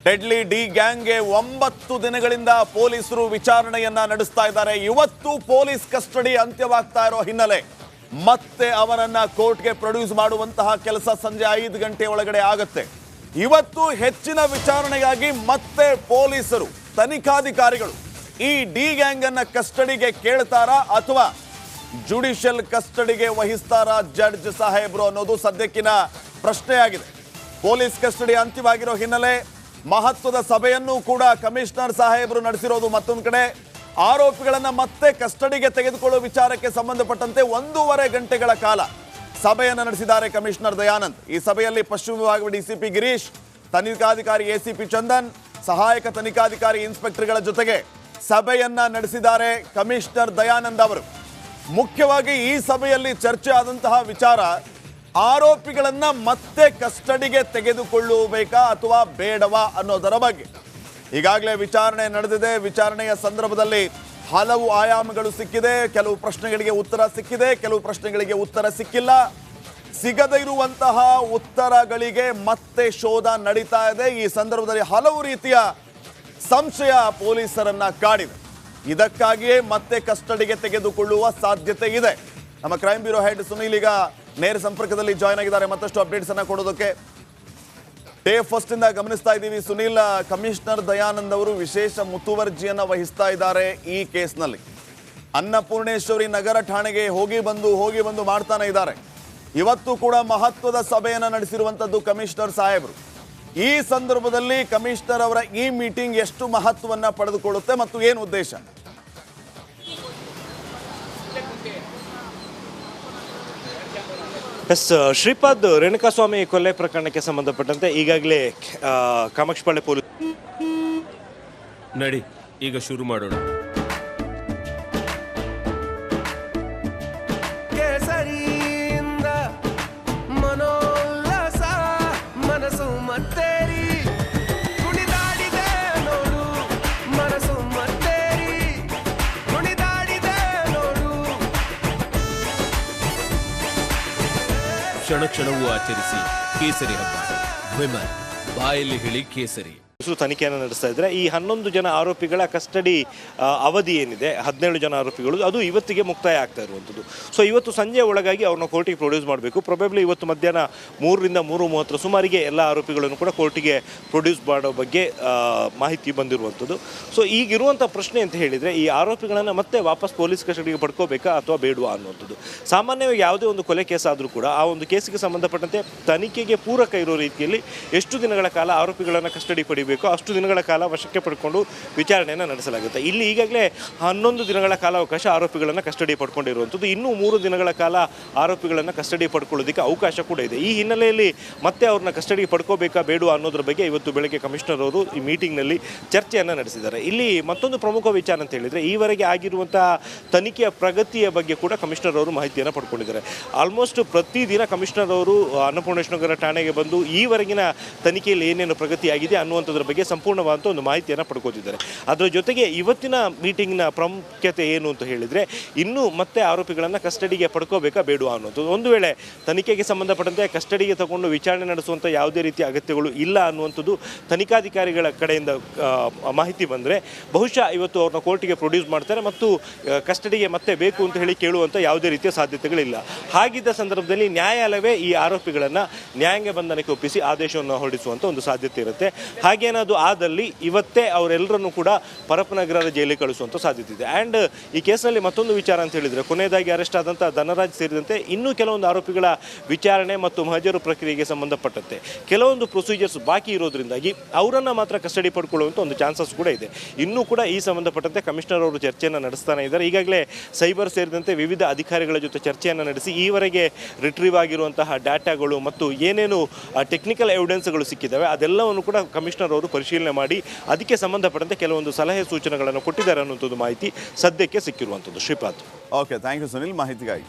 Deadly D ಗ್ಯಾಂಗ್ಗೆ 9 ದಿನಗಳಿಂದ ಪೊಲೀಸರು ವಿಚಾರಣೆಯನ್ನ ನಡೆಸ್ತಾ ಇದ್ದಾರೆ. ಇವತ್ತು ಪೊಲೀಸ್ ಕಸ್ಟಡಿ ಅಂತ್ಯವಾಗ್ತಾ ಇರೋ ಹಿನ್ನೆಲೆ ಮತ್ತೆ ಅವರನ್ನ ಕೋರ್ಟ್ಗೆ ಪ್ರೊಡ್ಯೂಸ್ ಮಾಡುವಂತಹ ಕೆಲಸ ಸಂಜೆ 5 ಗಂಟೆ ಒಳಗಡೆ ಆಗುತ್ತೆ. ಇವತ್ತು ಹೆಚ್ಚಿನ ವಿಚಾರಣೆಗಾಗಿ ಮತ್ತೆ ಪೊಲೀಸರು ತನಿಖಾಧಿಕಾರಿಗಳು ಈ ಡಿ ಗ್ಯಾಂಗ್ ಅನ್ನ ಕಸ್ಟಡಿಗೆ ಕೇಳ್ತಾರಾ ಅಥವಾ ಜುಡಿಷಿಯಲ್ ಕಸ್ಟಡಿಗೆ ವಹಿಸ್ತಾರಾ ಜಡ್ಜ್ ಸಾಹೇಬ್ರು ಅನ್ನೋದು ಸದ್ಯಕ್ಕಿನ ಪ್ರಶ್ನೆಯಾಗಿದೆ. ಪೊಲೀಸ್ ಕಸ್ಟಡಿ ಅಂತ್ಯವಾಗಿರೋ ಹಿನ್ನೆಲೆ ಮಹತ್ವದ ಸಭೆಯನ್ನು ಕೂಡ ಕಮಿಷನರ್ ಸಾಹೇಬರು ನಡೆಸಿರೋದು. ಮತ್ತೊಂದು ಕಡೆ ಆರೋಪಿಗಳನ್ನ ಮತ್ತೆ ಕಸ್ಟಡಿಗೆ ತೆಗೆದುಕೊಳ್ಳುವ ವಿಚಾರಕ್ಕೆ ಸಂಬಂಧಪಟ್ಟಂತೆ 1.5 ಗಂಟೆಗಳ ಕಾಲ ಸಭೆಯನ್ನು ನಡೆಸಿದ್ದಾರೆ ಕಮಿಷನರ್ ದಯಾನಂದ್. ಈ ಸಭೆಯಲ್ಲಿ ಪಶ್ಚಿಮ ವಿಭಾಗ ಡಿಸಿಪಿ ಗಿರೀಶ್, ತನಿಖಾಧಿಕಾರಿ ಎಸಿಪಿ ಚಂದನ್, ಸಹಾಯಕ ತನಿಖಾಧಿಕಾರಿ ಇನ್ಸ್ಪೆಕ್ಟರ್ಗಳ ಜೊತೆಗೆ ಸಭೆಯನ್ನ ನಡೆಸಿದ್ದಾರೆ ಕಮಿಷನರ್ ದಯಾನಂದ್ ಅವರು. ಮುಖ್ಯವಾಗಿ ಈ ಸಭೆಯಲ್ಲಿ ಚರ್ಚೆ ಆದಂತಹ ವಿಚಾರ ಆರೋಪಿಗಳನ್ನ ಮತ್ತೆ ಕಸ್ಟಡಿಗೆ ತೆಗೆದುಕೊಳ್ಳಬೇಕಾ ಅಥವಾ ಬೇಡವಾ ಅನ್ನೋದರ ಬಗ್ಗೆ. ಈಗಾಗಲೇ ವಿಚಾರಣೆ ನಡೆದಿದೆ. ವಿಚಾರಣೆಯ ಸಂದರ್ಭದಲ್ಲಿ ಹಲವು ಆಯಾಮಗಳು ಸಿಕ್ಕಿದೆ. ಕೆಲವು ಪ್ರಶ್ನೆಗಳಿಗೆ ಉತ್ತರ ಸಿಕ್ಕಿದೆ, ಕೆಲವು ಪ್ರಶ್ನೆಗಳಿಗೆ ಉತ್ತರ ಸಿಕ್ಕಿಲ್ಲ. ಸಿಗದೇ ಇರುವಂತಹ ಉತ್ತರಗಳಿಗೆ ಮತ್ತೆ ಶೋಧ ನಡೀತಾ ಇದೆ. ಈ ಸಂದರ್ಭದಲ್ಲಿ ಹಲವು ರೀತಿಯ ಸಂಶಯ ಪೊಲೀಸರನ್ನ ಕಾಡಿದೆ. ಇದಕ್ಕಾಗಿಯೇ ಮತ್ತೆ ಕಸ್ಟಡಿಗೆ ತೆಗೆದುಕೊಳ್ಳುವ ಸಾಧ್ಯತೆ ಇದೆ. ನಮ್ಮ ಕ್ರೈಮ್ ಬ್ಯೂರೋ ಹೆಡ್ ಸುನೀಲ್ ಈಗ ನೇರ ಸಂಪರ್ಕದಲ್ಲಿ ಜಾಯ್ನ್ ಆಗಿದ್ದಾರೆ ಮತ್ತಷ್ಟು ಅಪ್ಡೇಟ್ಸ್ ಅನ್ನ ಕೊಡೋದಕ್ಕೆ. ಡೇ ಫಸ್ಟ್ ಇಂದ ಗಮನಿಸ್ತಾ ಇದ್ದೀವಿ ಸುನೀಲ್, ಕಮಿಷನರ್ ದಯಾನಂದ್ ಅವರು ವಿಶೇಷ ಮುತುವರ್ಜಿಯನ್ನ ವಹಿಸ್ತಾ ಇದ್ದಾರೆ ಈ ಕೇಸ್ನಲ್ಲಿ. ಅನ್ನಪೂರ್ಣೇಶ್ವರಿ ನಗರ ಠಾಣೆಗೆ ಹೋಗಿ ಬಂದು ಮಾಡ್ತಾನೆ ಇದ್ದಾರೆ. ಇವತ್ತು ಕೂಡ ಮಹತ್ವದ ಸಭೆಯನ್ನ ನಡೆಸಿರುವಂತದ್ದು ಕಮಿಷನರ್ ಸಾಹೇಬರು. ಈ ಸಂದರ್ಭದಲ್ಲಿ ಕಮಿಷನರ್ ಅವರ ಈ ಮೀಟಿಂಗ್ ಎಷ್ಟು ಮಹತ್ವವನ್ನ ಪಡೆದುಕೊಳ್ಳುತ್ತೆ ಮತ್ತು ಏನು ಉದ್ದೇಶ? ಶ್ರೀಪಾದ್, ರೇಣುಕಾಸ್ವಾಮಿ ಕೊಲೆ ಪ್ರಕರಣಕ್ಕೆ ಸಂಬಂಧಪಟ್ಟಂತೆ ಈಗಾಗಲೇ ಕಾಮಾಕ್ಷಿಪಾಳ್ಯ ಪೊಲೀಸ್ ನಡಿ ಈಗ ಶುರು ಮಾಡೋಣ. ಕ್ಷಣ ಕ್ಷಣವೂ ಆಚರಿಸಿ ಕೇಸರಿ ಹಬ್ಬ. ವಿಮಲ್ ಬಾಯಲ್ಲಿ ಹೇಳಿ ಕೇಸರಿ. ತನಿಖೆಯನ್ನು ನಡೆಸ್ತಾ ಇದ್ದಾರೆ. ಈ 11 ಜನ ಆರೋಪಿಗಳ ಕಸ್ಟಡಿ ಅವಧಿ ಏನಿದೆ 17 ಜನ ಆರೋಪಿಗಳು, ಅದು ಇವತ್ತಿಗೆ ಮುಕ್ತಾಯ ಆಗ್ತಾ ಇರುವಂಥದ್ದು. ಸೊ ಇವತ್ತು ಸಂಜೆ ಒಳಗಾಗಿ ಅವ್ರನ್ನ ಕೋರ್ಟಿಗೆ ಪ್ರೊಡ್ಯೂಸ್ ಮಾಡಬೇಕು. ಪ್ರೊಬೆಬ್ಲಿ ಇವತ್ತು ಮಧ್ಯಾಹ್ನ 3ರಿಂದ 3:30 ಸುಮಾರಿಗೆ ಎಲ್ಲ ಆರೋಪಿಗಳನ್ನು ಕೂಡ ಕೋರ್ಟಿಗೆ ಪ್ರೊಡ್ಯೂಸ್ ಮಾಡೋ ಬಗ್ಗೆ ಮಾಹಿತಿ ಬಂದಿರುವಂಥದ್ದು. ಸೊ ಈಗಿರುವಂಥ ಪ್ರಶ್ನೆ ಅಂತ ಹೇಳಿದರೆ, ಈ ಆರೋಪಿಗಳನ್ನು ಮತ್ತೆ ವಾಪಸ್ ಪೊಲೀಸ್ ಕಸ್ಟಡಿಗೆ ಪಡ್ಕೋಬೇಕಾ ಅಥವಾ ಬೇಡವಾ ಅನ್ನುವಂಥದ್ದು. ಸಾಮಾನ್ಯವಾಗಿ ಯಾವುದೇ ಒಂದು ಕೊಲೆ ಕೇಸ್ ಆದರೂ ಕೂಡ ಆ ಒಂದು ಕೇಸಿಗೆ ಸಂಬಂಧಪಟ್ಟಂತೆ ತನಿಖೆಗೆ ಪೂರಕ ಇರೋ ರೀತಿಯಲ್ಲಿ ಎಷ್ಟು ದಿನಗಳ ಕಾಲ ಆರೋಪಿಗಳನ್ನು ಕಸ್ಟಡಿ ಪಡಿಬೇಕು ಅಷ್ಟು ದಿನಗಳ ಕಾಲ ವಶಕ್ಕೆ ಪಡ್ಕೊಂಡು ವಿಚಾರಣೆಯನ್ನು ನಡೆಸಲಾಗುತ್ತೆ. ಇಲ್ಲಿ ಈಗಾಗಲೇ 11 ದಿನಗಳ ಕಾಲಾವಕಾಶ ಆರೋಪಿಗಳನ್ನು ಕಸ್ಟಡಿ ಪಡ್ಕೊಂಡಿರುವಂಥದ್ದು. ಇನ್ನೂ 3 ದಿನಗಳ ಕಾಲ ಆರೋಪಿಗಳನ್ನು ಕಸ್ಟಡಿ ಪಡ್ಕೊಳ್ಳೋದಕ್ಕೆ ಅವಕಾಶ ಕೂಡ ಇದೆ. ಈ ಹಿನ್ನೆಲೆಯಲ್ಲಿ ಮತ್ತೆ ಅವ್ರನ್ನ ಕಸ್ಟಡಿಗೆ ಪಡ್ಕೋಬೇಕಾ ಬೇಡುವ ಅನ್ನೋದ್ರ ಬಗ್ಗೆ ಇವತ್ತು ಬೆಳಗ್ಗೆ ಕಮಿಷನರ್ ಅವರು ಈ ಮೀಟಿಂಗ್ನಲ್ಲಿ ಚರ್ಚೆಯನ್ನು ನಡೆಸಿದ್ದಾರೆ. ಇಲ್ಲಿ ಮತ್ತೊಂದು ಪ್ರಮುಖ ವಿಚಾರ ಅಂತ ಹೇಳಿದರೆ, ಈವರೆಗೆ ಆಗಿರುವಂತಹ ತನಿಖೆಯ ಪ್ರಗತಿಯ ಬಗ್ಗೆ ಕೂಡ ಕಮಿಷನರ್ ಅವರು ಮಾಹಿತಿಯನ್ನು ಪಡ್ಕೊಂಡಿದ್ದಾರೆ. ಆಲ್ಮೋಸ್ಟ್ ಪ್ರತಿದಿನ ಕಮಿಷನರ್ ಅವರು ಅನ್ನಪೂರ್ಣೇಶ್ವರ ಠಾಣೆಗೆ ಬಂದು ಈವರೆಗಿನ ತನಿಖೆಯಲ್ಲಿ ಏನೇನು ಪ್ರಗತಿಯಾಗಿದೆ ಅನ್ನುವಂಥದ್ರ ಬಗ್ಗೆ ಸಂಪೂರ್ಣವಾದ ಒಂದು ಮಾಹಿತಿಯನ್ನು ಪಡ್ಕೋತಿದ್ದಾರೆ. ಅದರ ಜೊತೆಗೆ ಇವತ್ತಿನ ಮೀಟಿಂಗ್ನ ಪ್ರಾಮುಖ್ಯತೆ ಏನು ಅಂತ ಹೇಳಿದರೆ, ಇನ್ನೂ ಮತ್ತೆ ಆರೋಪಿಗಳನ್ನು ಕಸ್ಟಡಿಗೆ ಪಡ್ಕೋಬೇಕಾ ಬೇಡುವ ಅನ್ನುವಂಥದ್ದು. ಒಂದು ವೇಳೆ ತನಿಖೆಗೆ ಸಂಬಂಧಪಟ್ಟಂತೆ ಕಸ್ಟಡಿಗೆ ತಗೊಂಡು ವಿಚಾರಣೆ ನಡೆಸುವಂಥ ಯಾವುದೇ ರೀತಿಯ ಅಗತ್ಯಗಳು ಇಲ್ಲ ಅನ್ನುವಂಥದ್ದು ತನಿಖಾಧಿಕಾರಿಗಳ ಕಡೆಯಿಂದ ಮಾಹಿತಿ ಬಂದರೆ ಬಹುಶಃ ಇವತ್ತು ಅವ್ರನ್ನ ಕೋರ್ಟಿಗೆ ಪ್ರೊಡ್ಯೂಸ್ ಮಾಡ್ತಾರೆ ಮತ್ತು ಕಸ್ಟಡಿಗೆ ಮತ್ತೆ ಬೇಕು ಅಂತ ಹೇಳಿ ಕೇಳುವಂಥ ಯಾವುದೇ ರೀತಿಯ ಸಾಧ್ಯತೆಗಳಿಲ್ಲ. ಹಾಗಿದ್ದ ಸಂದರ್ಭದಲ್ಲಿ ನ್ಯಾಯಾಲಯವೇ ಈ ಆರೋಪಿಗಳನ್ನು ನ್ಯಾಯಾಂಗ ಬಂಧನಕ್ಕೆ ಒಪ್ಪಿಸಿ ಆದೇಶವನ್ನು ಹೊರಡಿಸುವಂಥ ಒಂದು ಸಾಧ್ಯತೆ ಇರುತ್ತೆ. ಹಾಗೇನಾದ್ರು ಆದಲ್ಲಿ ಇವತ್ತೇ ಅವರೆಲ್ಲರನ್ನು ಕೂಡ ಪರಪ್ಪನಗರದ ಜೈಲಿಗೆ ಕಳಿಸುವಂಥ ಸಾಧ್ಯತೆ ಇದೆ. ಆ್ಯಂಡ್ ಈ ಕೇಸ್ನಲ್ಲಿ ಮತ್ತೊಂದು ವಿಚಾರ ಅಂತ ಹೇಳಿದರೆ, ಕೊನೆಯದಾಗಿ ಅರೆಸ್ಟ್ ಆದಂಥ ಧನರಾಜ್ ಸೇರಿದಂತೆ ಇನ್ನೂ ಕೆಲವೊಂದು ಆರೋಪಿಗಳ ವಿಚಾರಣೆ ಮತ್ತು ಮಹಜರು ಪ್ರಕ್ರಿಯೆಗೆ ಸಂಬಂಧಪಟ್ಟಂತೆ ಕೆಲವೊಂದು ಪ್ರೊಸೀಜರ್ಸ್ ಬಾಕಿ ಇರೋದ್ರಿಂದಾಗಿ ಅವರನ್ನು ಮಾತ್ರ ಕಸ್ಟಡಿ ಪಡ್ಕೊಳ್ಳುವಂಥ ಒಂದು ಚಾನ್ಸಸ್ ಕೂಡ ಇದೆ. ಇನ್ನೂ ಕೂಡ ಈ ಸಂಬಂಧಪಟ್ಟಂತೆ ಕಮಿಷನರ್ ಅವರು ಚರ್ಚೆಯನ್ನು ನಡೆಸ್ತಾನೆ ಇದ್ದಾರೆ. ಈಗಾಗಲೇ ಸೈಬರ್ ಸೇರಿದಂತೆ ವಿವಿಧ ಅಧಿಕಾರಿಗಳ ಜೊತೆ ಚರ್ಚೆಯನ್ನು ನಡೆಸಿ ಈವರೆಗೆ ರಿಟ್ರೀವ್ ಆಗಿರುವಂತಹ ಡಾಟಾಗಳು ಮತ್ತು ಏನೇನು ಟೆಕ್ನಿಕಲ್ ಎವಿಡೆನ್ಸ್ಗಳು ಸಿಕ್ಕಿದ್ದಾವೆ ಅದೆಲ್ಲವನ್ನು ಕೂಡ ಕಮಿಷನರ್ ಅವರು ಪರಿಶೀಲನೆ ಮಾಡಿ ಅದಕ್ಕೆ ಸಂಬಂಧಪಟ್ಟಂತೆ ಕೆಲವೊಂದು ಸಲಹೆ ಸೂಚನೆಗಳನ್ನು ಕೊಟ್ಟಿದ್ದಾರೆ ಅನ್ನುವಂಥದ್ದು ಮಾಹಿತಿ ಸದ್ಯಕ್ಕೆ ಸಿಕ್ಕಿರುವಂಥದ್ದು. Shripad. Okay, thank you Sunil ಮಾಹಿತಿಗಾಗಿ.